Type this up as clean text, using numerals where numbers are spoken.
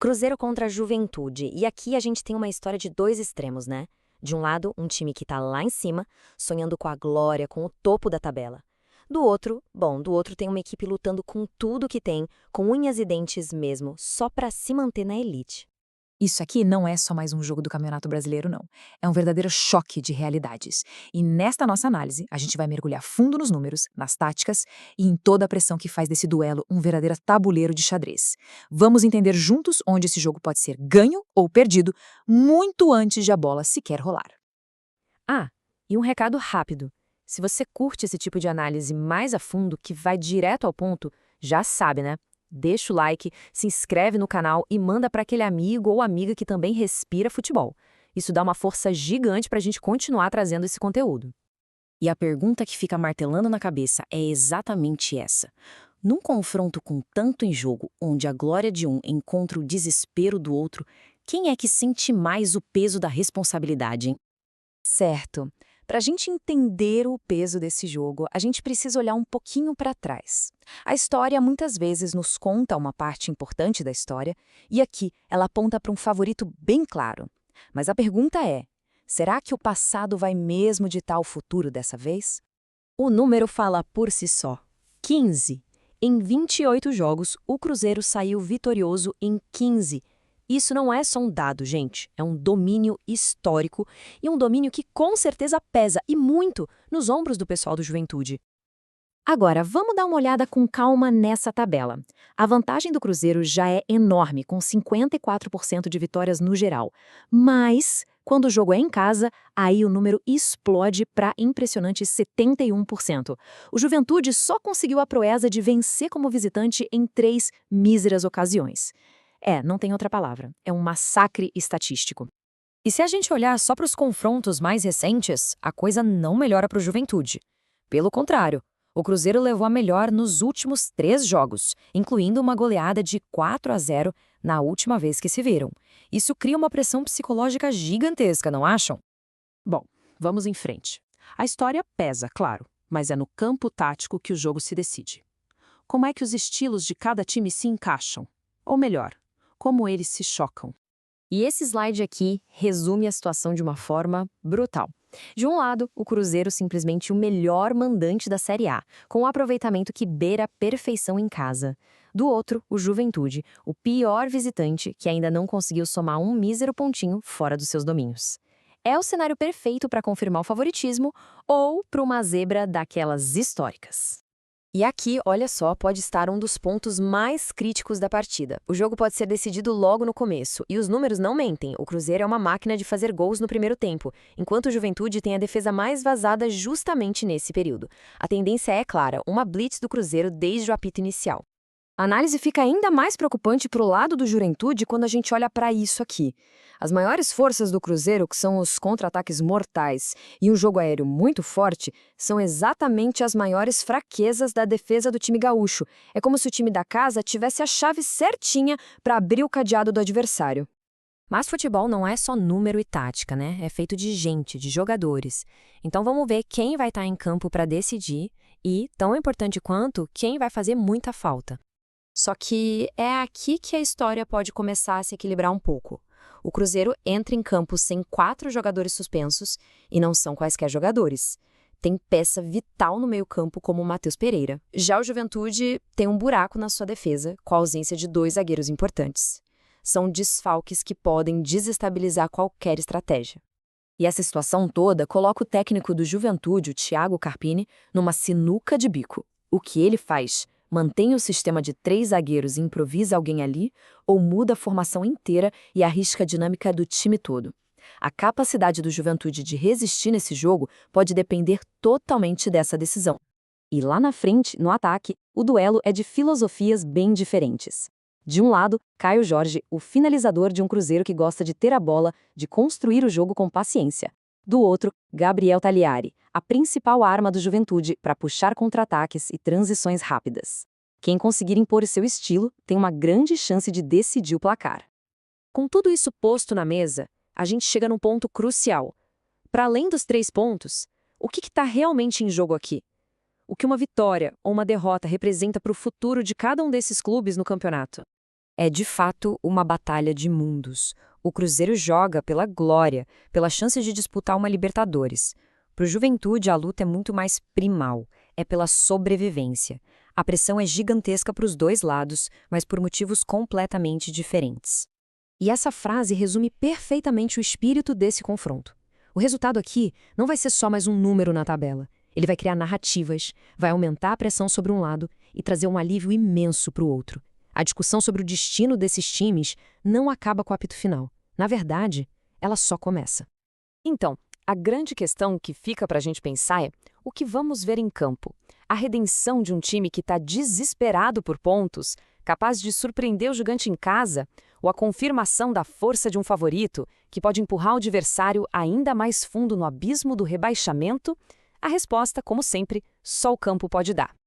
Cruzeiro contra Juventude. E aqui a gente tem uma história de dois extremos, né? De um lado, um time que tá lá em cima, sonhando com a glória, com o topo da tabela. Do outro tem uma equipe lutando com tudo que tem, com unhas e dentes mesmo, só pra se manter na elite. Isso aqui não é só mais um jogo do Campeonato Brasileiro, não. É um verdadeiro choque de realidades. E nesta nossa análise, a gente vai mergulhar fundo nos números, nas táticas e em toda a pressão que faz desse duelo um verdadeiro tabuleiro de xadrez. Vamos entender juntos onde esse jogo pode ser ganho ou perdido muito antes de a bola sequer rolar. Ah, e um recado rápido. Se você curte esse tipo de análise mais a fundo, que vai direto ao ponto, já sabe, né? Deixa o like, se inscreve no canal e manda para aquele amigo ou amiga que também respira futebol. Isso dá uma força gigante para a gente continuar trazendo esse conteúdo. E a pergunta que fica martelando na cabeça é exatamente essa. Num confronto com tanto em jogo, onde a glória de um encontra o desespero do outro, quem é que sente mais o peso da responsabilidade, hein? Certo. Para a gente entender o peso desse jogo, a gente precisa olhar um pouquinho para trás. A história muitas vezes nos conta uma parte importante da história, e aqui ela aponta para um favorito bem claro. Mas a pergunta é: será que o passado vai mesmo ditar o futuro dessa vez? O número fala por si só. 15. Em 28 jogos, o Cruzeiro saiu vitorioso em 15. Isso não é só um dado, gente. É um domínio histórico e um domínio que com certeza pesa e muito nos ombros do pessoal do Juventude. Agora, vamos dar uma olhada com calma nessa tabela. A vantagem do Cruzeiro já é enorme, com 54% de vitórias no geral. Mas, quando o jogo é em casa, aí o número explode para impressionantes 71%. O Juventude só conseguiu a proeza de vencer como visitante em 3 míseras ocasiões. Não tem outra palavra. É um massacre estatístico. E se a gente olhar só para os confrontos mais recentes, a coisa não melhora para o Juventude. Pelo contrário, o Cruzeiro levou a melhor nos últimos 3 jogos, incluindo uma goleada de 4-0 na última vez que se viram. Isso cria uma pressão psicológica gigantesca, não acham? Bom, vamos em frente. A história pesa, claro, mas é no campo tático que o jogo se decide. Como é que os estilos de cada time se encaixam? Ou melhor, como eles se chocam? E esse slide aqui resume a situação de uma forma brutal. De um lado, o Cruzeiro simplesmente o melhor mandante da Série A, com um aproveitamento que beira a perfeição em casa. Do outro, o Juventude, o pior visitante que ainda não conseguiu somar um mísero pontinho fora dos seus domínios. É o cenário perfeito para confirmar o favoritismo ou para uma zebra daquelas históricas. E aqui, olha só, pode estar um dos pontos mais críticos da partida. O jogo pode ser decidido logo no começo, e os números não mentem. O Cruzeiro é uma máquina de fazer gols no primeiro tempo, enquanto o Juventude tem a defesa mais vazada justamente nesse período. A tendência é clara, uma blitz do Cruzeiro desde o apito inicial. A análise fica ainda mais preocupante para o lado do Juventude quando a gente olha para isso aqui. As maiores forças do Cruzeiro, que são os contra-ataques mortais e um jogo aéreo muito forte, são exatamente as maiores fraquezas da defesa do time gaúcho. É como se o time da casa tivesse a chave certinha para abrir o cadeado do adversário. Mas futebol não é só número e tática, né? É feito de gente, de jogadores. Então vamos ver quem vai estar em campo para decidir e, tão importante quanto, quem vai fazer muita falta. Só que é aqui que a história pode começar a se equilibrar um pouco. O Cruzeiro entra em campo sem 4 jogadores suspensos, e não são quaisquer jogadores. Tem peça vital no meio-campo como o Matheus Pereira. Já o Juventude tem um buraco na sua defesa, com a ausência de 2 zagueiros importantes. São desfalques que podem desestabilizar qualquer estratégia. E essa situação toda coloca o técnico do Juventude, o Thiago Carpini, numa sinuca de bico. O que ele faz? Mantém o sistema de 3 zagueiros e improvisa alguém ali, ou muda a formação inteira e arrisca a dinâmica do time todo? A capacidade do Juventude de resistir nesse jogo pode depender totalmente dessa decisão. E lá na frente, no ataque, o duelo é de filosofias bem diferentes. De um lado, Caio Jorge, o finalizador de um Cruzeiro que gosta de ter a bola, de construir o jogo com paciência. Do outro, Gabriel Tagliari, a principal arma do Juventude para puxar contra-ataques e transições rápidas. Quem conseguir impor seu estilo tem uma grande chance de decidir o placar. Com tudo isso posto na mesa, a gente chega num ponto crucial. Para além dos 3 pontos, o que está realmente em jogo aqui? O que uma vitória ou uma derrota representa para o futuro de cada um desses clubes no campeonato? É de fato uma batalha de mundos. O Cruzeiro joga pela glória, pela chance de disputar uma Libertadores. Para o Juventude, a luta é muito mais primal, é pela sobrevivência. A pressão é gigantesca para os dois lados, mas por motivos completamente diferentes. E essa frase resume perfeitamente o espírito desse confronto. O resultado aqui não vai ser só mais um número na tabela. Ele vai criar narrativas, vai aumentar a pressão sobre um lado e trazer um alívio imenso para o outro. A discussão sobre o destino desses times não acaba com o apito final. Na verdade, ela só começa. Então, a grande questão que fica para a gente pensar é o que vamos ver em campo? A redenção de um time que está desesperado por pontos, capaz de surpreender o gigante em casa, ou a confirmação da força de um favorito que pode empurrar o adversário ainda mais fundo no abismo do rebaixamento? A resposta, como sempre, só o campo pode dar.